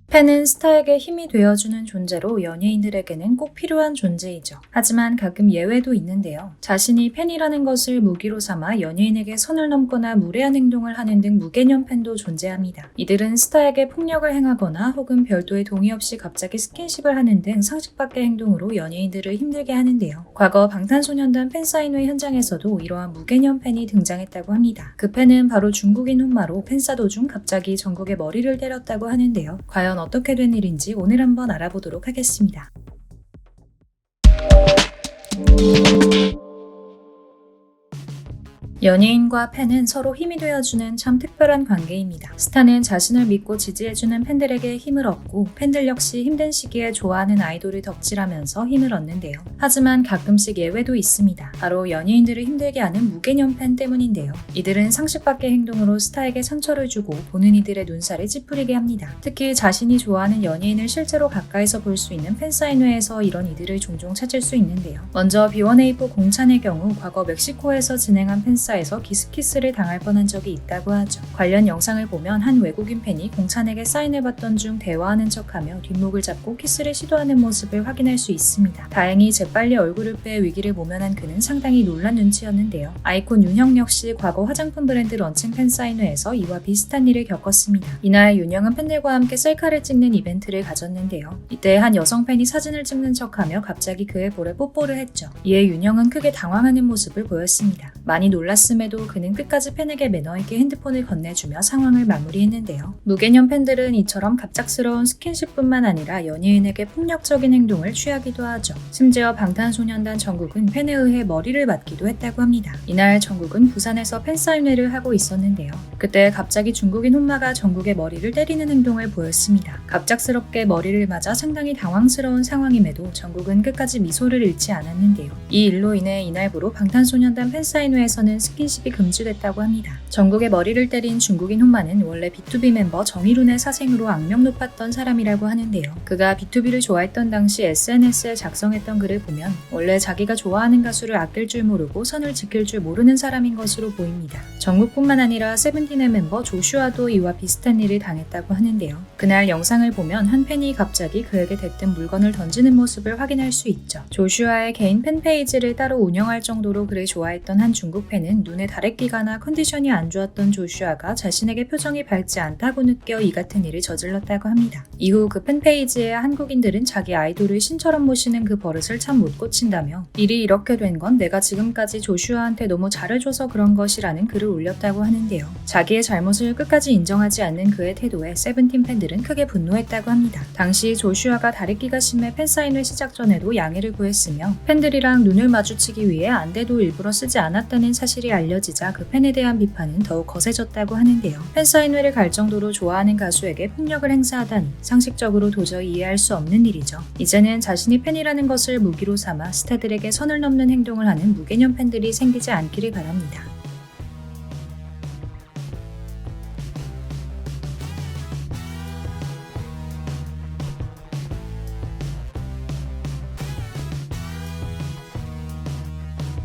팬은 스타에게 힘이 되어주는 존재로 연예인들에게는 꼭 필요한 존재이죠. 하지만 가끔 예외도 있는데요. 자신이 팬이라는 것을 무기로 삼아 연예인에게 선을 넘거나 무례한 행동을 하는 등 무개념 팬도 존재합니다. 이들은 스타에게 폭력을 행하거나 혹은 별도의 동의 없이 갑자기 스킨십을 하는 등 상식 밖의 행동으로 연예인들을 힘들게 하는데요. 과거 방탄소년단 팬사인회 현장에서도 이러한 무개념 팬이 등장했다고 합니다. 그 팬은 바로 중국인 혼마로 팬싸 도중 갑자기 전국의 머리를 때렸다고 하는데요. 과연 어떻게 된 일인지 오늘 한번 알아보도록 하겠습니다. 연예인과 팬은 서로 힘이 되어주는 참 특별한 관계입니다. 스타는 자신을 믿고 지지해주는 팬들에게 힘을 얻고 팬들 역시 힘든 시기에 좋아하는 아이돌을 덕질하면서 힘을 얻는데요. 하지만 가끔씩 예외도 있습니다. 바로 연예인들을 힘들게 하는 무개념 팬 때문인데요. 이들은 상식 밖의 행동으로 스타에게 상처를 주고 보는 이들의 눈살을 찌푸리게 합니다. 특히 자신이 좋아하는 연예인을 실제로 가까이서 볼 수 있는 팬사인회에서 이런 이들을 종종 찾을 수 있는데요. 먼저 B1A4 공찬의 경우 과거 멕시코에서 진행한 팬사에서 키스를 당할 뻔한 적이 있다고 하죠. 관련 영상을 보면 한 외국인 팬이 공찬에게 사인해봤던 중 대화하는 척하며 뒷목을 잡고 키스를 시도하는 모습을 확인할 수 있습니다. 다행히 재빨리 얼굴을 빼 위기를 모면한 그는 상당히 놀란 눈치였는데요. 아이콘 윤형 역시 과거 화장품 브랜드 런칭 팬사인회에서 이와 비슷한 일을 겪었습니다. 이날 윤형은 팬들과 함께 셀카를 찍는 이벤트를 가졌는데요. 이때 한 여성 팬이 사진을 찍는 척하며 갑자기 그의 볼에 뽀뽀를 했죠. 이에 윤형은 크게 당황하는 모습을 보였습니다. 많이 놀랐음에도 그는 끝까지 팬에게 매너있게 핸드폰을 건네주며 상황을 마무리했는데요. 무개념 팬들은 이처럼 갑작스러운 스킨십뿐만 아니라 연예인에게 폭력적인 행동을 취하기도 하죠. 심지어 방탄소년단 정국은 팬에 의해 머리를 맞기도 했다고 합니다. 이날 정국은 부산에서 팬사인회를 하고 있었는데요. 그때 갑자기 중국인 혼마가 정국의 머리를 때리는 행동을 보였습니다. 갑작스럽게 머리를 맞아 상당히 당황스러운 상황임에도 정국은 끝까지 미소를 잃지 않았는데요. 이 일로 인해 이날부로 방탄소년단 팬사인회에서는 스킨십이 금지됐다고 합니다. 정국의 머리를 때린 중국인 혼마는 원래 B2B 멤버 정일훈의 사생으로 악명 높았던 사람이라고 하는데요. 그가 B2B를 좋아했던 당시 SNS에 작성했던 글을 보면 원래 자기가 좋아하는 가수를 아낄 줄 모르고 선을 지킬 줄 모르는 사람인 것으로 보입니다. 정국뿐만 아니라 세븐틴의 멤버 조슈아도 이와 비슷한 일을 당했다고 하는데요. 그날 영상을 보면 한 팬이 갑자기 그에게 대뜸 물건을 던지는 모습을 확인할 수 있죠. 조슈아의 개인 팬페이지를 따로 운영할 정도로 그를 좋아했던 한 중국 팬은 눈에 다래끼가 나 컨디션이 안 좋았던 조슈아가 자신에게 표정이 밝지 않다고 느껴 이 같은 일을 저질렀다고 합니다. 이후 그 팬페이지에 한국인들은 자기 아이돌을 신처럼 모시는 그 버릇을 참 못 고친다며 일이 이렇게 된 건 내가 지금까지 조슈아한테 너무 잘해줘서 그런 것이라는 글을 올렸다고 하는데요. 자기의 잘못을 끝까지 인정하지 않는 그의 태도에 세븐틴 팬들은 크게 분노했다고 합니다. 당시 조슈아가 다래끼가 심해 팬사인회 시작 전에도 양해를 구했으며 팬들이랑 눈을 마주치기 위해 안대도 일부러 쓰지 않았다는 사실이 알려지자 그 팬에 대한 비판은 더욱 거세졌다고 하는데요. 팬사인회를 갈 정도로 좋아하는 가수에게 폭력을 행사하다니 상식적으로 도저히 이해할 수 없는 일이죠. 이제는 자신이 팬이라는 것을 무기로 삼아 스타들에게 선을 넘는 행동을 하는 무개념 팬들이 생기지 않기를 바랍니다.